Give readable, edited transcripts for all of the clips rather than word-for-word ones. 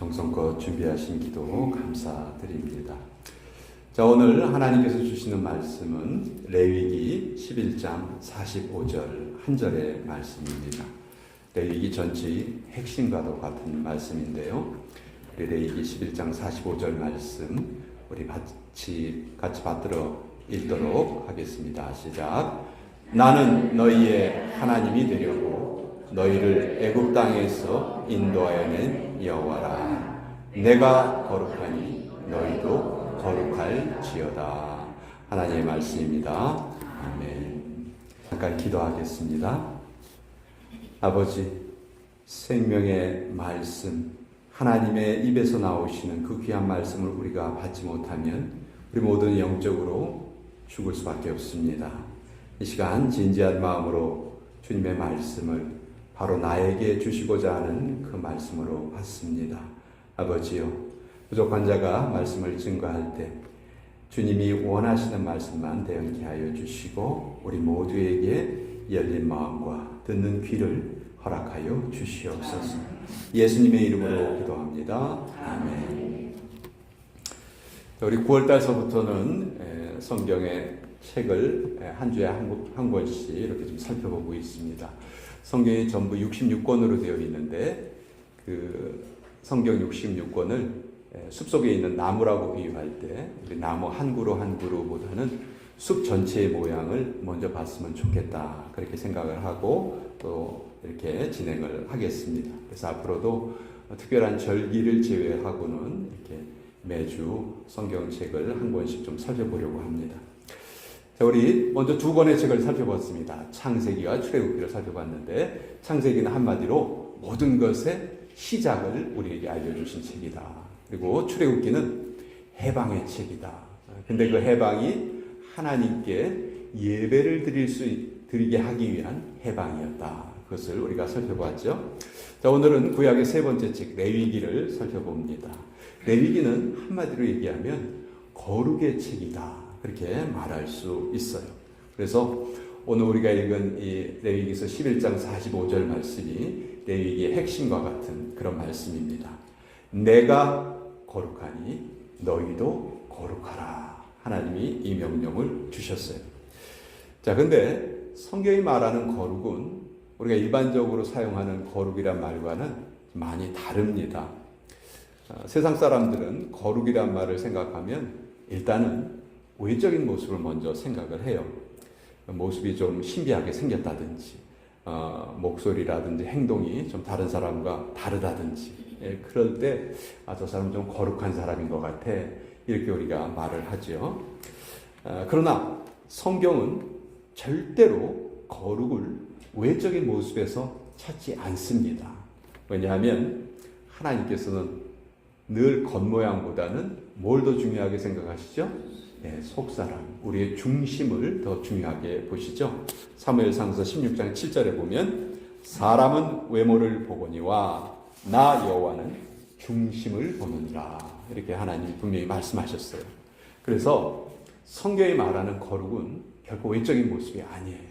정성껏 준비하신 기도 감사드립니다. 자, 오늘 하나님께서 주시는 말씀은 레위기 11장 45절 한 절의 말씀입니다. 레위기 전체의 핵심과도 같은 말씀인데요. 우리 레위기 11장 45절 말씀 우리 같이 받들어 읽도록 하겠습니다. 시작. 나는 너희의 하나님이 되려고 너희를 애굽 땅에서 인도하여 낸 여호와라. 내가 거룩하니 너희도 거룩할지어다. 하나님의 말씀입니다. 아멘. 잠깐 기도하겠습니다. 아버지, 생명의 말씀, 하나님의 입에서 나오시는 그 귀한 말씀을 우리가 받지 못하면 우리 모두는 영적으로 죽을 수밖에 없습니다. 이 시간 진지한 마음으로 주님의 말씀을 바로 나에게 주시고자 하는 그 말씀으로 받습니다. 아버지요, 부족한 자가 말씀을 증거할 때 주님이 원하시는 말씀만 대응케 하여 주시고 우리 모두에게 열린 마음과 듣는 귀를 허락하여 주시옵소서. 예수님의 이름으로 기도합니다. 아멘. 우리 9월달서부터는 성경의 책을 한 주에 한 권씩 이렇게 좀 살펴보고 있습니다. 성경이 전부 66권으로 되어 있는데 그 성경 66권을 숲속에 있는 나무라고 비유할 때 우리 나무 한 그루 한 그루보다는 숲 전체의 모양을 먼저 봤으면 좋겠다, 그렇게 생각을 하고 또 이렇게 진행을 하겠습니다. 그래서 앞으로도 특별한 절기를 제외하고는 이렇게 매주 성경책을 한 권씩 좀 살펴보려고 합니다. 자, 우리 먼저 두 권의 책을 살펴봤습니다. 창세기와 출애굽기를 살펴봤는데, 창세기는 한마디로 모든 것의 시작을 우리에게 알려주신 책이다. 그리고 출애굽기는 해방의 책이다. 근데 그 해방이 하나님께 예배를 드리게 하기 위한 해방이었다. 그것을 우리가 살펴보았죠. 자, 오늘은 구약의 세 번째 책 레위기를 살펴봅니다. 레위기는 한마디로 얘기하면 거룩의 책이다, 그렇게 말할 수 있어요. 그래서 오늘 우리가 읽은 이 레위기서 11장 45절 말씀이 레위기의 핵심과 같은 그런 말씀입니다. 내가 거룩하니 너희도 거룩하라. 하나님이 이 명령을 주셨어요. 자, 근데 성경이 말하는 거룩은 우리가 일반적으로 사용하는 거룩이란 말과는 많이 다릅니다. 세상 사람들은 거룩이란 말을 생각하면 일단은 외적인 모습을 먼저 생각을 해요. 모습이 좀 신비하게 생겼다든지, 목소리라든지 행동이 좀 다른 사람과 다르다든지, 그럴 때 저 사람은 좀 거룩한 사람인 것 같아, 이렇게 우리가 말을 하죠. 그러나 성경은 절대로 거룩을 외적인 모습에서 찾지 않습니다. 왜냐하면 하나님께서는 늘 겉모양보다는 뭘 더 중요하게 생각하시죠? 네, 속사람, 우리의 중심을 더 중요하게 보시죠. 사무엘상서 16장 7절에 보면 사람은 외모를 보거니와 나 여호와는 중심을 보느니라, 이렇게 하나님이 분명히 말씀하셨어요. 그래서 성경이 말하는 거룩은 결코 외적인 모습이 아니에요.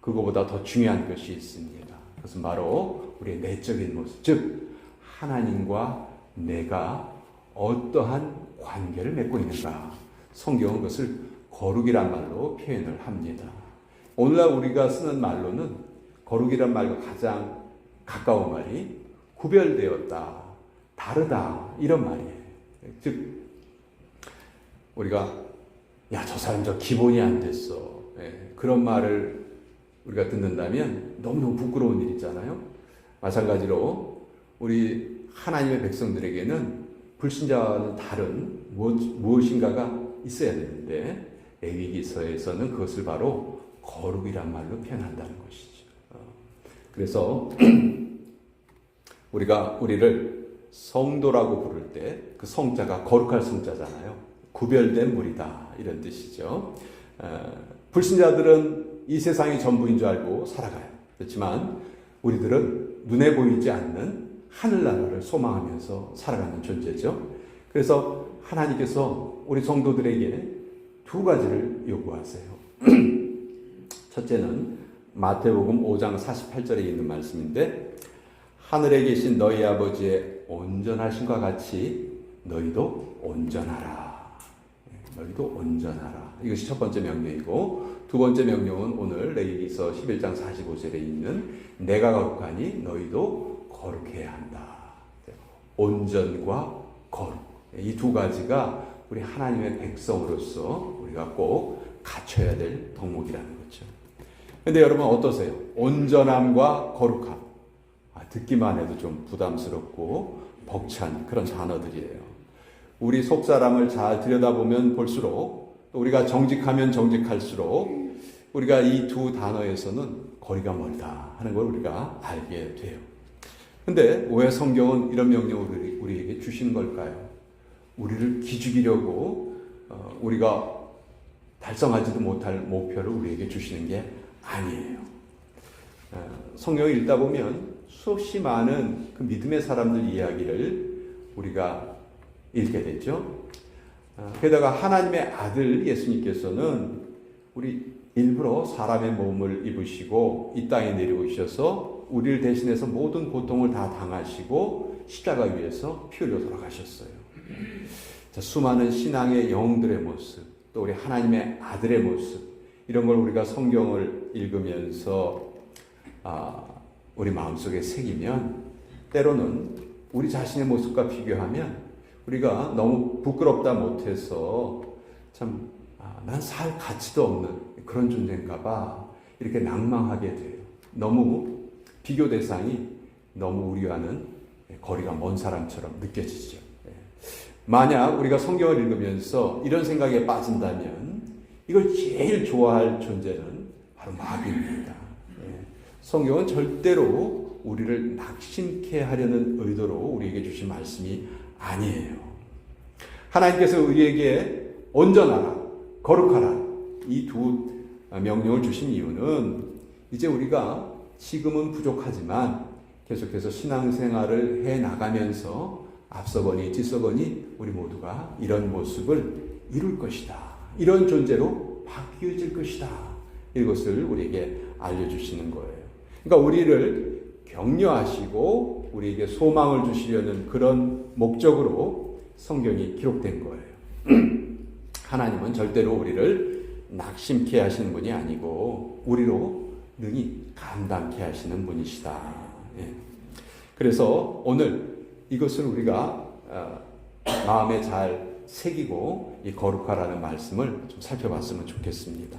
그거보다 더 중요한 것이 있습니다. 그것은 바로 우리의 내적인 모습, 즉 하나님과 내가 어떠한 관계를 맺고 있는가. 성경은 그것을 거룩이란 말로 표현을 합니다. 오늘날 우리가 쓰는 말로는 거룩이란 말과 가장 가까운 말이 구별되었다, 다르다, 이런 말이에요. 즉 우리가 저 사람 저 기본이 안 됐어, 그런 말을 우리가 듣는다면 너무너무 부끄러운 일 있잖아요. 마찬가지로 우리 하나님의 백성들에게는 불신자와는 다른 무엇인가가 있어야 되는데 레위기서에서는 그것을 바로 거룩이란 말로 표현한다는 것이죠. 그래서 우리가 우리를 성도라고 부를 때 그 성자가 거룩할 성자잖아요. 구별된 무리다, 이런 뜻이죠. 불신자들은 이 세상이 전부인 줄 알고 살아가요. 그렇지만 우리들은 눈에 보이지 않는 하늘나라를 소망하면서 살아가는 존재죠. 그래서 하나님께서 우리 성도들에게 두 가지를 요구하세요. 첫째는 마태복음 5장 48절에 있는 말씀인데, 하늘에 계신 너희 아버지의 온전하신과 같이 너희도 온전하라. 너희도 온전하라. 이것이 첫 번째 명령이고, 두 번째 명령은 오늘 레위기서 11장 45절에 있는 내가 거룩하니 너희도 거룩해야 한다. 온전과 거룩. 이 두 가지가 우리 하나님의 백성으로서 우리가 꼭 갖춰야 될 덕목이라는 거죠. 근데 여러분 어떠세요? 온전함과 거룩함. 듣기만 해도 좀 부담스럽고 벅찬 그런 단어들이에요. 우리 속사람을 잘 들여다보면 볼수록, 또 우리가 정직하면 정직할수록 우리가 이 두 단어에서는 거리가 멀다 하는 걸 우리가 알게 돼요. 근데 왜 성경은 이런 명령을 우리에게 주시는 걸까요? 우리를 기죽이려고 우리가 달성하지도 못할 목표를 우리에게 주시는 게 아니에요. 성경을 읽다 보면 수없이 많은 그 믿음의 사람들 이야기를 우리가 읽게 되죠. 게다가 하나님의 아들 예수님께서는 우리 일부러 사람의 몸을 입으시고 이 땅에 내려오셔서 우리를 대신해서 모든 고통을 다 당하시고 십자가 위에서 피 흘려 돌아가셨어요. 자, 수많은 신앙의 영웅들의 모습, 또 우리 하나님의 아들의 모습, 이런 걸 우리가 성경을 읽으면서 우리 마음속에 새기면 때로는 우리 자신의 모습과 비교하면 우리가 너무 부끄럽다 못해서 참 난 살 가치도 없는 그런 존재인가 봐 이렇게 낭망하게 돼요. 너무 비교 대상이 너무 우리와는 거리가 먼 사람처럼 느껴지죠. 만약 우리가 성경을 읽으면서 이런 생각에 빠진다면 이걸 제일 좋아할 존재는 바로 마귀입니다. 성경은 절대로 우리를 낙심케 하려는 의도로 우리에게 주신 말씀이 아니에요. 하나님께서 우리에게 온전하라, 거룩하라 이 두 명령을 주신 이유는 이제 우리가 지금은 부족하지만 계속해서 신앙생활을 해나가면서 앞서거니 뒤서거니 우리 모두가 이런 모습을 이룰 것이다. 이런 존재로 바뀌어질 것이다. 이것을 우리에게 알려주시는 거예요. 그러니까 우리를 격려하시고 우리에게 소망을 주시려는 그런 목적으로 성경이 기록된 거예요. 하나님은 절대로 우리를 낙심케 하시는 분이 아니고 우리로 능히 감당케 하시는 분이시다. 그래서 오늘 이것을 우리가 마음에 잘 새기고 이 거룩하라는 말씀을 좀 살펴봤으면 좋겠습니다.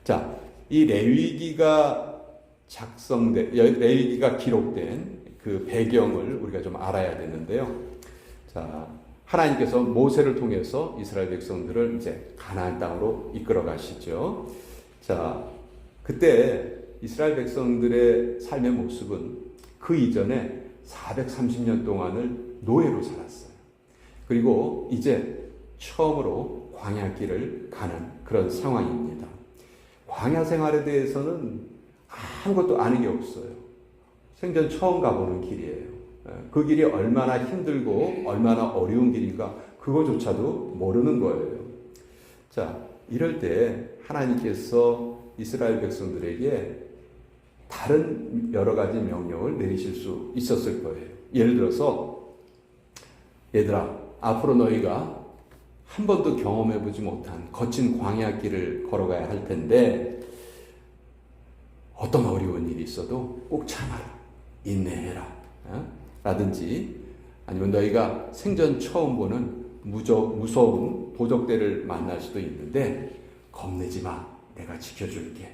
자, 이 레위기가 레위기가 기록된 그 배경을 우리가 좀 알아야 되는데요. 자, 하나님께서 모세를 통해서 이스라엘 백성들을 이제 가나안 땅으로 이끌어 가시죠. 자, 그때 이스라엘 백성들의 삶의 모습은 그 이전에 430년 동안을 노예로 살았어요. 그리고 이제 처음으로 광야길을 가는 그런 상황입니다. 광야 생활에 대해서는 아무것도 아는 게 없어요. 생전 처음 가보는 길이에요. 그 길이 얼마나 힘들고 얼마나 어려운 길인가 그거조차도 모르는 거예요. 자, 이럴 때 하나님께서 이스라엘 백성들에게 다른 여러 가지 명령을 내리실 수 있었을 거예요. 예를 들어서 얘들아, 앞으로 너희가 한 번도 경험해보지 못한 거친 광야길을 걸어가야 할 텐데 어떤 어려운 일이 있어도 꼭 참아라, 인내해라 라든지, 아니면 너희가 생전 처음 보는 무서운 도적대를 만날 수도 있는데 겁내지 마, 내가 지켜줄게.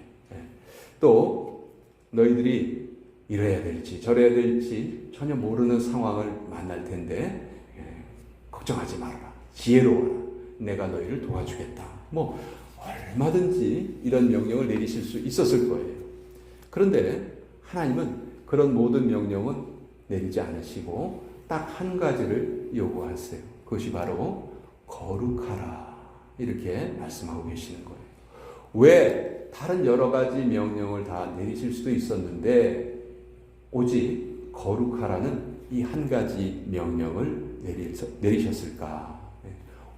또 너희들이 이래야 될지 저래야 될지 전혀 모르는 상황을 만날 텐데 걱정하지 말아라, 지혜로워라, 내가 너희를 도와주겠다. 뭐 얼마든지 이런 명령을 내리실 수 있었을 거예요. 그런데 하나님은 그런 모든 명령은 내리지 않으시고 딱 한 가지를 요구하세요. 그것이 바로 거룩하라, 이렇게 말씀하고 계시는 거예요. 왜 다른 여러 가지 명령을 다 내리실 수도 있었는데 오직 거룩하라는 이 한 가지 명령을 내리셨을까?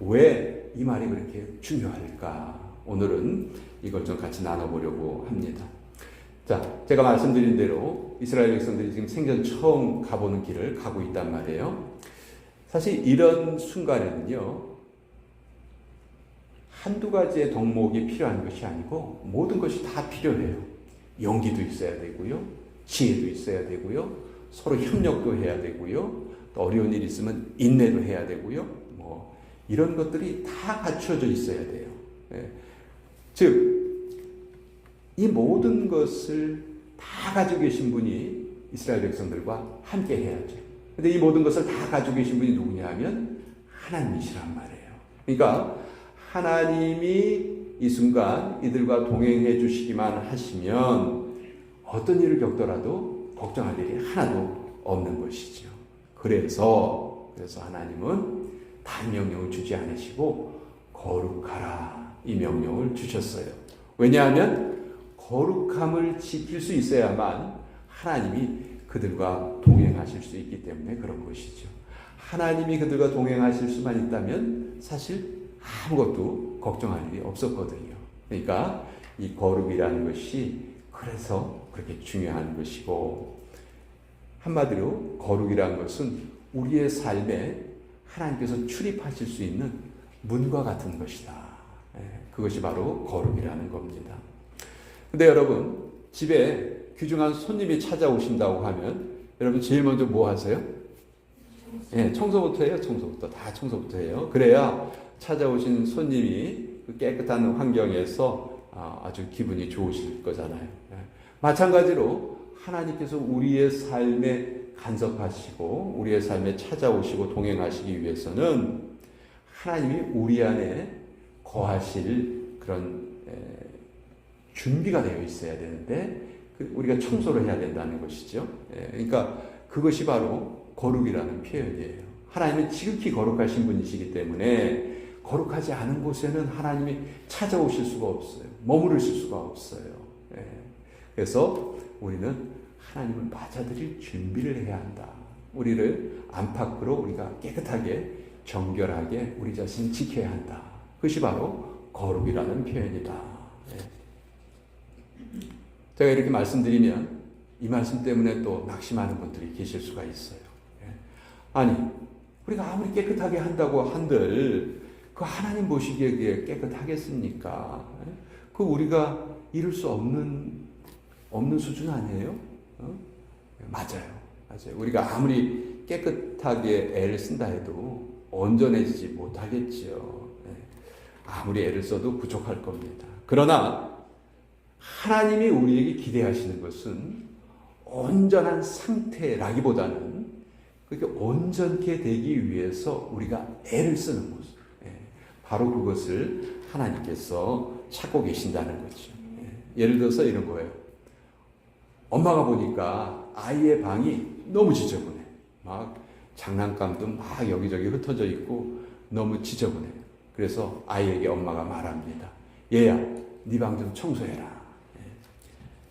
왜 이 말이 그렇게 중요할까? 오늘은 이걸 좀 같이 나눠보려고 합니다. 자, 제가 말씀드린 대로 이스라엘 백성들이 지금 생전 처음 가보는 길을 가고 있단 말이에요. 사실 이런 순간에는요, 한두 가지의 덕목이 필요한 것이 아니고 모든 것이 다 필요해요. 용기도 있어야 되고요, 지혜도 있어야 되고요, 서로 협력도 해야 되고요, 또 어려운 일이 있으면 인내도 해야 되고요, 이런 것들이 다 갖춰져 있어야 돼요. 즉, 이 모든 것을 다 가지고 계신 분이 이스라엘 백성들과 함께 해야죠. 근데 이 모든 것을 다 가지고 계신 분이 누구냐 하면 하나님이시란 말이에요. 그러니까 하나님이 이 순간 이들과 동행해 주시기만 하시면 어떤 일을 겪더라도 걱정할 일이 하나도 없는 것이죠. 그래서 하나님은 단 명령을 주지 않으시고 거룩하라 이 명령을 주셨어요. 왜냐하면 거룩함을 지킬 수 있어야만 하나님이 그들과 동행하실 수 있기 때문에 그런 것이죠. 하나님이 그들과 동행하실 수만 있다면 사실 아무것도 걱정할 일이 없었거든요. 그러니까 이 거룩이라는 것이 그래서 그렇게 중요한 것이고, 한마디로 거룩이라는 것은 우리의 삶에 하나님께서 출입하실 수 있는 문과 같은 것이다. 그것이 바로 거룩이라는 겁니다. 근데 여러분, 집에 귀중한 손님이 찾아오신다고 하면 여러분 제일 먼저 뭐 하세요? 청소부터 해요. 청소부터. 다 청소부터 해요. 그래야 찾아오신 손님이 그 깨끗한 환경에서 아주 기분이 좋으실 거잖아요. 마찬가지로 하나님께서 우리의 삶에 간섭하시고 우리의 삶에 찾아오시고 동행하시기 위해서는 하나님이 우리 안에 거하실 그런 준비가 되어 있어야 되는데 우리가 청소를 해야 된다는 것이죠. 그러니까 그것이 바로 거룩이라는 표현이에요. 하나님은 지극히 거룩하신 분이시기 때문에 거룩하지 않은 곳에는 하나님이 찾아오실 수가 없어요. 머무르실 수가 없어요. 그래서 우리는 하나님을 맞아들일 준비를 해야 한다. 우리를 안팎으로 우리가 깨끗하게 정결하게 우리 자신을 지켜야 한다. 그것이 바로 거룩이라는 표현이다. 제가 이렇게 말씀드리면 이 말씀 때문에 또 낙심하는 분들이 계실 수가 있어요. 아니, 우리가 아무리 깨끗하게 한다고 한들 그 하나님 보시기에 깨끗하겠습니까? 그 우리가 이룰 수 없는 수준 아니에요? 맞아요. 우리가 아무리 깨끗하게 애를 쓴다 해도 온전해지지 못하겠지요. 아무리 애를 써도 부족할 겁니다. 그러나 하나님이 우리에게 기대하시는 것은 온전한 상태라기보다는 그렇게 온전케 되기 위해서 우리가 애를 쓰는 모습. 바로 그것을 하나님께서 찾고 계신다는 거죠. 예를 들어서 이런 거예요. 엄마가 보니까 아이의 방이 너무 지저분해. 막 장난감도 막 여기저기 흩어져 있고 너무 지저분해. 그래서 아이에게 엄마가 말합니다. 얘야, 네 방 좀 청소해라.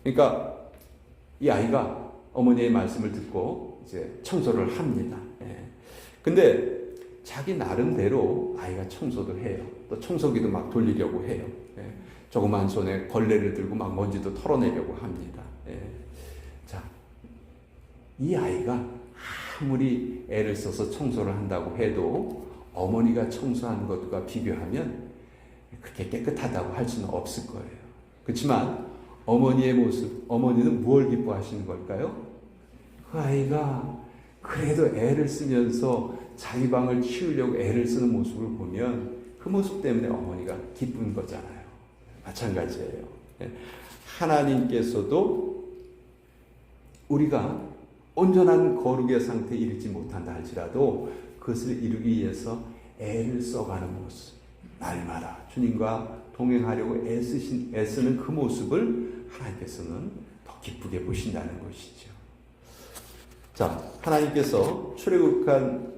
그러니까 이 아이가 어머니의 말씀을 듣고 이제 청소를 합니다. 근데 자기 나름대로 아이가 청소도 해요. 또 청소기도 막 돌리려고 해요. 조그만 손에 걸레를 들고 막 먼지도 털어내려고 합니다. 자, 이 아이가 아무리 애를 써서 청소를 한다고 해도 어머니가 청소하는 것과 비교하면 그렇게 깨끗하다고 할 수는 없을 거예요. 그렇지만 어머니의 모습, 어머니는 무엇을 기뻐하시는 걸까요? 그 아이가 그래도 애를 쓰면서 자기 방을 치우려고 애를 쓰는 모습을 보면 그 모습 때문에 어머니가 기쁜 거잖아요. 마찬가지예요. 하나님께서도 우리가 온전한 거룩의 상태에 이르지 못한다 할지라도 그것을 이루기 위해서 애를 써가는 모습, 날마다 주님과 동행하려고 애쓰는 그 모습을 하나님께서는 더 기쁘게 보신다는 것이죠. 자, 하나님께서 출애굽한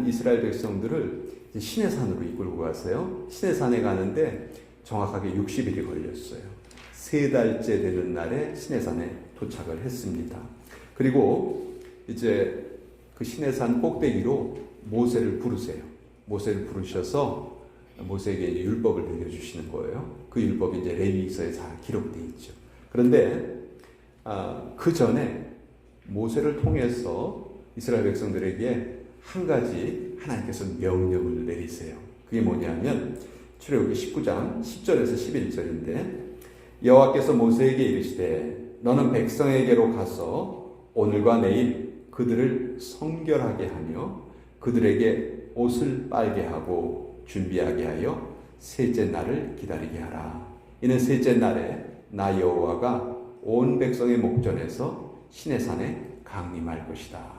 이스라엘 백성들을 시내산으로 이끌고 가세요. 시내산에 가는데 정확하게 60일이 걸렸어요. 3달째 되는 날에 시내산에 도착을 했습니다. 그리고 이제 그 시내산 꼭대기로 모세를 부르세요. 모세를 부르셔서 모세에게 이제 율법을 들려주시는 거예요. 그 율법이 이제 레위기서에 다 기록되어 있죠. 그런데 그 전에 모세를 통해서 이스라엘 백성들에게 한 가지 하나님께서 명령을 내리세요. 그게 뭐냐면 출애굽기 19장 10절에서 11절인데 여호와께서 모세에게 이르시되 너는 백성에게로 가서 오늘과 내일 그들을 성결하게 하며 그들에게 옷을 빨게 하고 준비하게 하여 셋째 날을 기다리게 하라. 이는 셋째 날에 나 여호와가 온 백성의 목전에서 시내산에 강림할 것이다.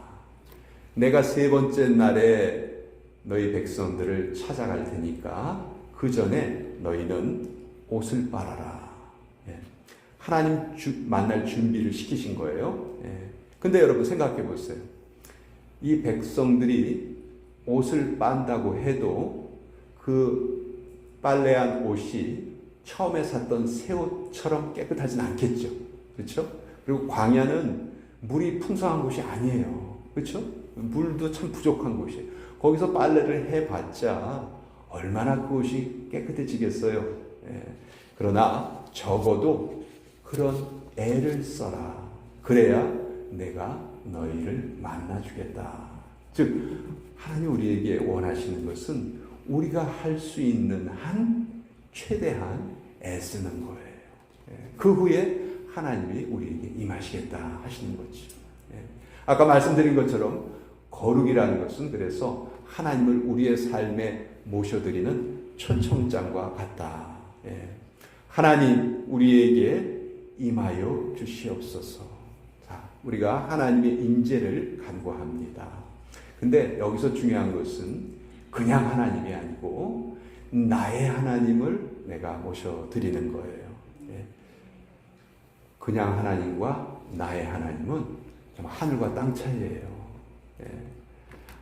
내가 세 번째 날에 너희 백성들을 찾아갈 테니까 그 전에 너희는 옷을 빨아라. 하나님 만날 준비를 시키신 거예요. 근데 여러분 생각해 보세요. 이 백성들이 옷을 빤다고 해도 그 빨래한 옷이 처음에 샀던 새 옷처럼 깨끗하진 않겠죠. 그렇죠? 그리고 광야는 물이 풍성한 곳이 아니에요. 그렇죠? 물도 참 부족한 곳이에요. 거기서 빨래를 해봤자 얼마나 그 옷이 깨끗해지겠어요. 그러나 적어도 그런 애를 써라. 그래야 내가 너희를 만나주겠다. 즉 하나님 우리에게 원하시는 것은 우리가 할 수 있는 한 최대한 애쓰는 거예요. 그 후에 하나님이 우리에게 임하시겠다 하시는 거죠. 아까 말씀드린 것처럼 거룩이라는 것은 그래서 하나님을 우리의 삶에 모셔드리는 초청장과 같다. 하나님 우리에게 임하여 주시옵소서. 자, 우리가 하나님의 임재를 간구합니다. 근데 여기서 중요한 것은 그냥 하나님이 아니고 나의 하나님을 내가 모셔드리는 거예요. 그냥 하나님과 나의 하나님은 하늘과 땅 차이예요.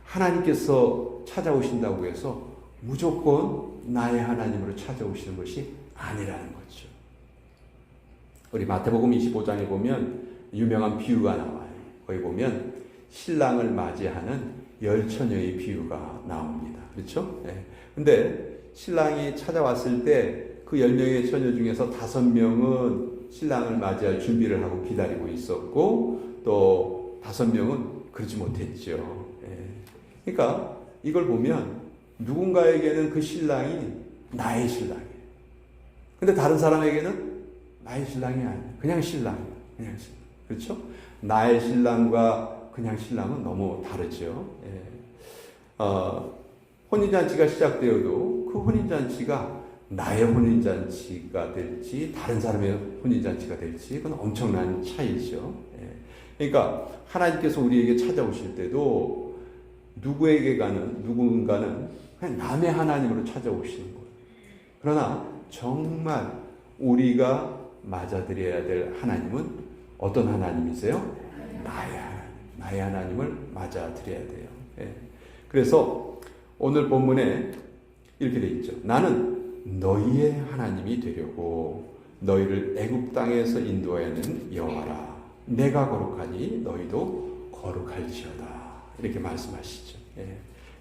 하나님께서 찾아오신다고 해서 무조건 나의 하나님으로 찾아오시는 것이 아니라는 거죠. 우리 마태복음 25장에 보면 유명한 비유가 나와요. 거기 보면 신랑을 맞이하는 10처녀의 비유가 나옵니다. 그렇죠? 근데 신랑이 찾아왔을 때 그 10명의 처녀 중에서 5명은 신랑을 맞이할 준비를 하고 기다리고 있었고 또 5명은 그러지 못했죠. 그러니까 이걸 보면 누군가에게는 그 신랑이 나의 신랑이에요. 근데 다른 사람에게는 나의 신랑이 아니에요. 그냥 신랑이에요. 그냥 신랑. 그렇죠? 나의 신랑과 그냥 신랑은 너무 다르죠. 혼인잔치가 시작되어도 그 혼인잔치가 나의 혼인잔치가 될지 다른 사람의 혼인잔치가 될지 그건 엄청난 차이죠. 그러니까 하나님께서 우리에게 찾아오실 때도 누군가는 그냥 남의 하나님으로 찾아오시는 거예요. 그러나 정말 우리가 맞아들여야 될 하나님은 어떤 하나님이세요? 나의 하나님을 맞아들여야 돼요. 그래서 오늘 본문에 이렇게 되어 있죠. 나는 너희의 하나님이 되려고 너희를 애굽 땅에서 인도하여낸 여호와라. 내가 거룩하니 너희도 거룩할지어다. 이렇게 말씀하시죠.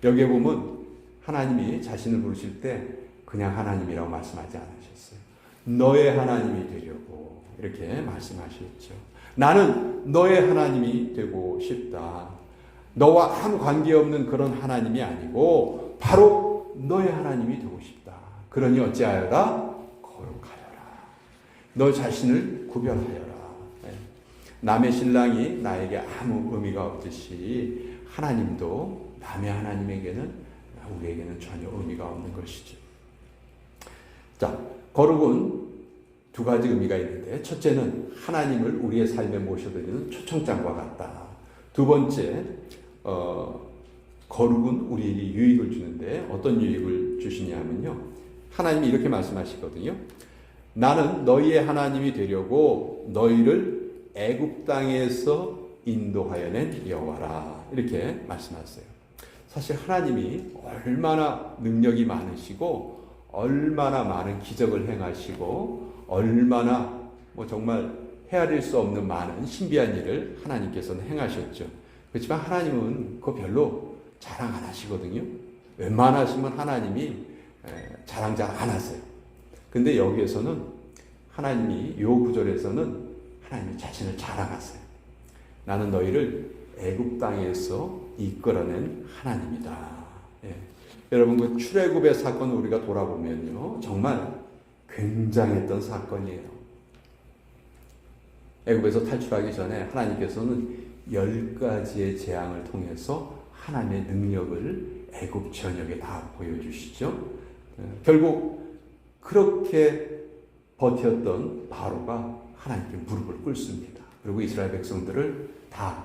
여기에 보면 하나님이 자신을 부르실 때 그냥 하나님이라고 말씀하지 않으셨어요. 너의 하나님이 되려고 이렇게 말씀하셨죠. 나는 너의 하나님이 되고 싶다. 너와 아무 관계없는 그런 하나님이 아니고 바로 너의 하나님이 되고 싶다. 그러니 어찌하여라? 거룩하여라. 너 자신을 구별하여라. 남의 신랑이 나에게 아무 의미가 없듯이 하나님도 남의 하나님에게는 우리에게는 전혀 의미가 없는 것이죠. 자, 거룩은 두 가지 의미가 있는데 첫째는 하나님을 우리의 삶에 모셔드리는 초청장과 같다. 두 번째, 거룩은 우리에게 유익을 주는데 어떤 유익을 주시냐면요. 하나님이 이렇게 말씀하시거든요. 나는 너희의 하나님이 되려고 너희를 애굽 땅에서 인도하여 낸 여호와라. 이렇게 말씀하세요. 사실 하나님이 얼마나 능력이 많으시고 얼마나 많은 기적을 행하시고 얼마나 정말 헤아릴 수 없는 많은 신비한 일을 하나님께서는 행하셨죠. 그렇지만 하나님은 그거 별로 자랑 안 하시거든요. 웬만하시면 하나님이 자랑 잘 안 하세요. 근데 여기에서는 하나님이 요 구절에서는 하나님의 자신을 자랑하세요. 나는 너희를 애굽 땅에서 이끌어낸 하나님이다. 예. 여러분 그 출애굽의 사건을 우리가 돌아보면요, 정말 굉장했던 사건이에요. 애굽에서 탈출하기 전에 하나님께서는 10가지의 재앙을 통해서 하나님의 능력을 애굽 전역에 다 보여주시죠. 결국 그렇게 버텼던 바로가 하나님께 무릎을 꿇습니다. 그리고 이스라엘 백성들을 다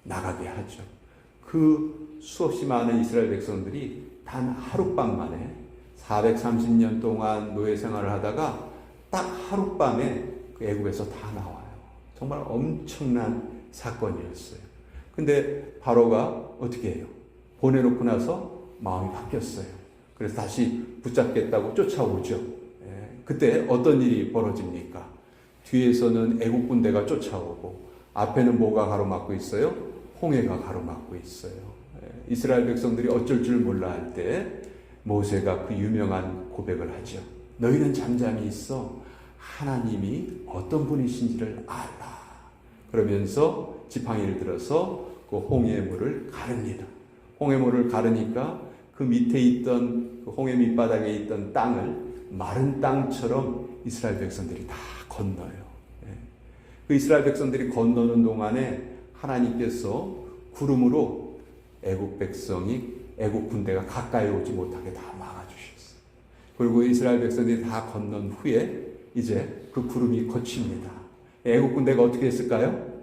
나가게 하죠. 그 수없이 많은 이스라엘 백성들이 단 하룻밤 만에 430년 동안 노예 생활을 하다가 딱 하룻밤에 그 애굽에서 다 나와요. 정말 엄청난 사건이었어요. 근데 바로가 어떻게 해요? 보내놓고 나서 마음이 바뀌었어요. 그래서 다시 붙잡겠다고 쫓아오죠. 그때 어떤 일이 벌어집니까? 뒤에서는 애국 군대가 쫓아오고 앞에는 뭐가 가로막고 있어요? 홍해가 가로막고 있어요. 이스라엘 백성들이 어쩔 줄 몰라 할 때 모세가 그 유명한 고백을 하죠. 너희는 잠잠히 있어. 하나님이 어떤 분이신지를 알라. 그러면서 지팡이를 들어서 그 홍해물을 가릅니다. 홍해물을 가르니까 그 밑에 있던 그 홍해 밑바닥에 있던 땅을 마른 땅처럼 이스라엘 백성들이 다 건너요. 그 이스라엘 백성들이 건너는 동안에 하나님께서 구름으로 애국 백성이 애국 군대가 가까이 오지 못하게 다 막아주셨어요. 그리고 이스라엘 백성들이 다 건넌 후에 이제 그 구름이 거칩니다. 애국 군대가 어떻게 했을까요?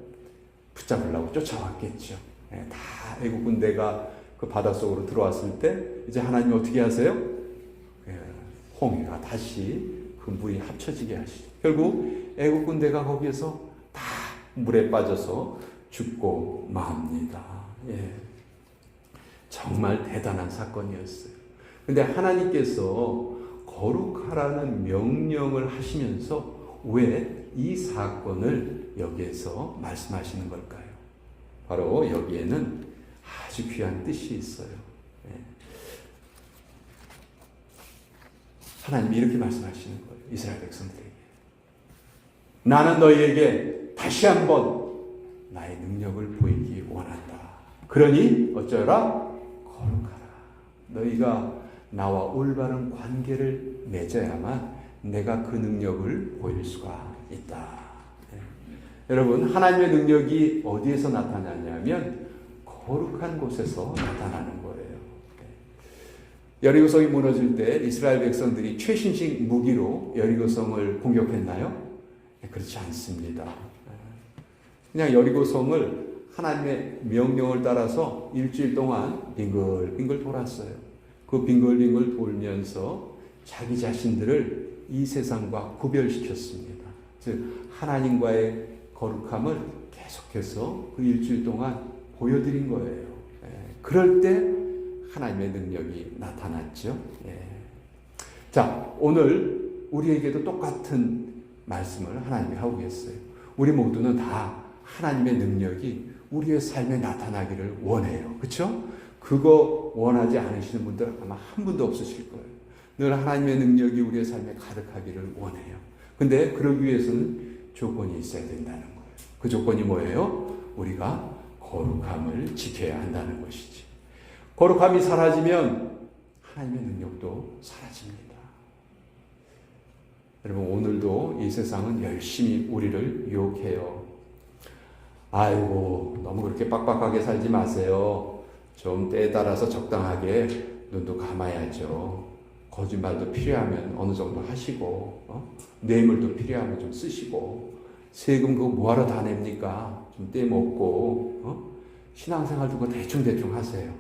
붙잡으려고 쫓아왔겠죠. 다 애국 군대가 그 바닷속으로 들어왔을 때 이제 하나님이 어떻게 하세요? 홍해가 다시 그 물이 합쳐지게 하시죠. 결국 애국 군대가 거기에서 다 물에 빠져서 죽고 맙니다. 정말 대단한 사건이었어요. 근데 하나님께서 거룩하라는 명령을 하시면서 왜 이 사건을 여기에서 말씀하시는 걸까요? 바로 여기에는 아주 귀한 뜻이 있어요. 하나님이 이렇게 말씀하시는 거예요. 이스라엘 백성들에게. 나는 너희에게 다시 한번 나의 능력을 보이기 원한다. 그러니 어쩌라? 거룩하라. 너희가 나와 올바른 관계를 맺어야만 내가 그 능력을 보일 수가 있다. 여러분, 하나님의 능력이 어디에서 나타나냐면 거룩한 곳에서 나타나는 거예요. 여리고성이 무너질 때 이스라엘 백성들이 최신식 무기로 여리고성을 공격했나요? 그렇지 않습니다. 그냥 여리고성을 하나님의 명령을 따라서 일주일 동안 빙글빙글 돌았어요. 그 빙글빙글 돌면서 자기 자신들을 이 세상과 구별시켰습니다. 즉 하나님과의 거룩함을 계속해서 그 일주일 동안 보여드린 거예요. 그럴 때 하나님의 능력이 나타났죠. 자, 오늘 우리에게도 똑같은 말씀을 하나님이 하고 계세요. 우리 모두는 다 하나님의 능력이 우리의 삶에 나타나기를 원해요. 그렇죠? 그거 원하지 않으시는 분들 아마 한 분도 없으실 거예요. 늘 하나님의 능력이 우리의 삶에 가득하기를 원해요. 근데 그러기 위해서는 조건이 있어야 된다는 거예요. 그 조건이 뭐예요? 우리가 거룩함을 지켜야 한다는 것이지. 거룩함이 사라지면 하나님의 능력도 사라집니다. 여러분, 오늘도 이 세상은 열심히 우리를 유혹해요. 아이고, 너무 그렇게 빡빡하게 살지 마세요. 좀 때에 따라서 적당하게 눈도 감아야죠. 거짓말도 필요하면 어느 정도 하시고, 뇌물도 필요하면 좀 쓰시고, 세금 그거 뭐하러 다 냅니까? 좀 떼먹고, 신앙생활 두고 대충대충 하세요.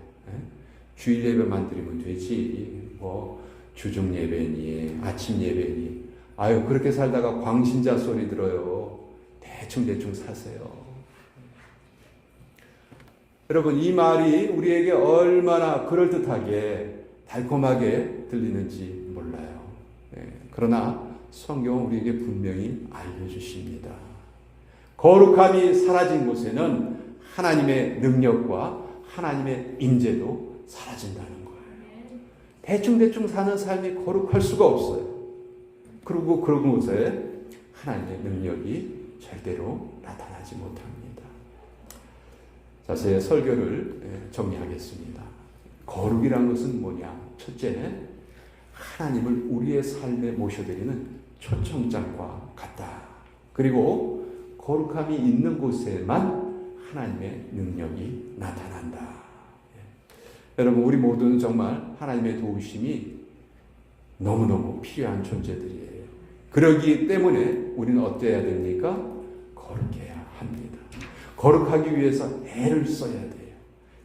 주일 예배만 드리면 되지. 뭐 주중 예배니 아침 예배니. 아유, 그렇게 살다가 광신자 소리 들어요. 대충대충 사세요. 여러분, 이 말이 우리에게 얼마나 그럴듯하게 달콤하게 들리는지 몰라요. 그러나 성경은 우리에게 분명히 알려주십니다. 거룩함이 사라진 곳에는 하나님의 능력과 하나님의 임재도 사라진다는 거예요. 대충대충 사는 삶이 거룩할 수가 없어요. 그리고 그런 곳에 하나님의 능력이 절대로 나타나지 못합니다. 자, 제 설교를 정리하겠습니다. 거룩이란 것은 뭐냐? 첫째, 하나님을 우리의 삶에 모셔드리는 초청장과 같다. 그리고 거룩함이 있는 곳에만 하나님의 능력이 나타난다. 여러분, 우리 모두는 정말 하나님의 도우심이 너무너무 필요한 존재들이에요. 그러기 때문에 우리는 어때야 됩니까? 거룩해야 합니다. 거룩하기 위해서 애를 써야 돼요.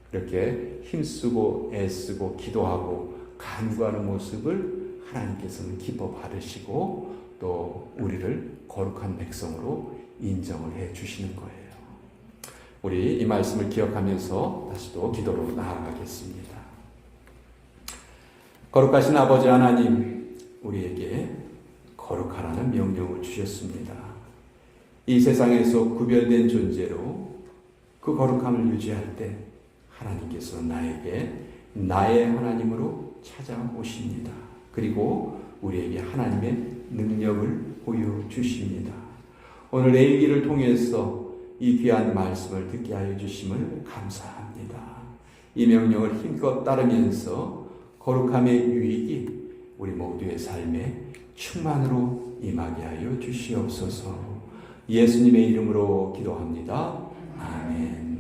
그렇게 힘쓰고 애쓰고 기도하고 간구하는 모습을 하나님께서는 기뻐 받으시고 또 우리를 거룩한 백성으로 인정을 해 주시는 거예요. 우리 이 말씀을 기억하면서 다시 또 기도로 나아가겠습니다. 거룩하신 아버지 하나님, 우리에게 거룩하라는 명령을 주셨습니다. 이 세상에서 구별된 존재로 그 거룩함을 유지할 때 하나님께서 나에게 나의 하나님으로 찾아오십니다. 그리고 우리에게 하나님의 능력을 보여주십니다. 오늘 레위기를 통해서 이 귀한 말씀을 듣게 하여 주심을 감사합니다. 이 명령을 힘껏 따르면서 거룩함의 유익이 우리 모두의 삶에 충만으로 임하게 하여 주시옵소서. 예수님의 이름으로 기도합니다. 아멘.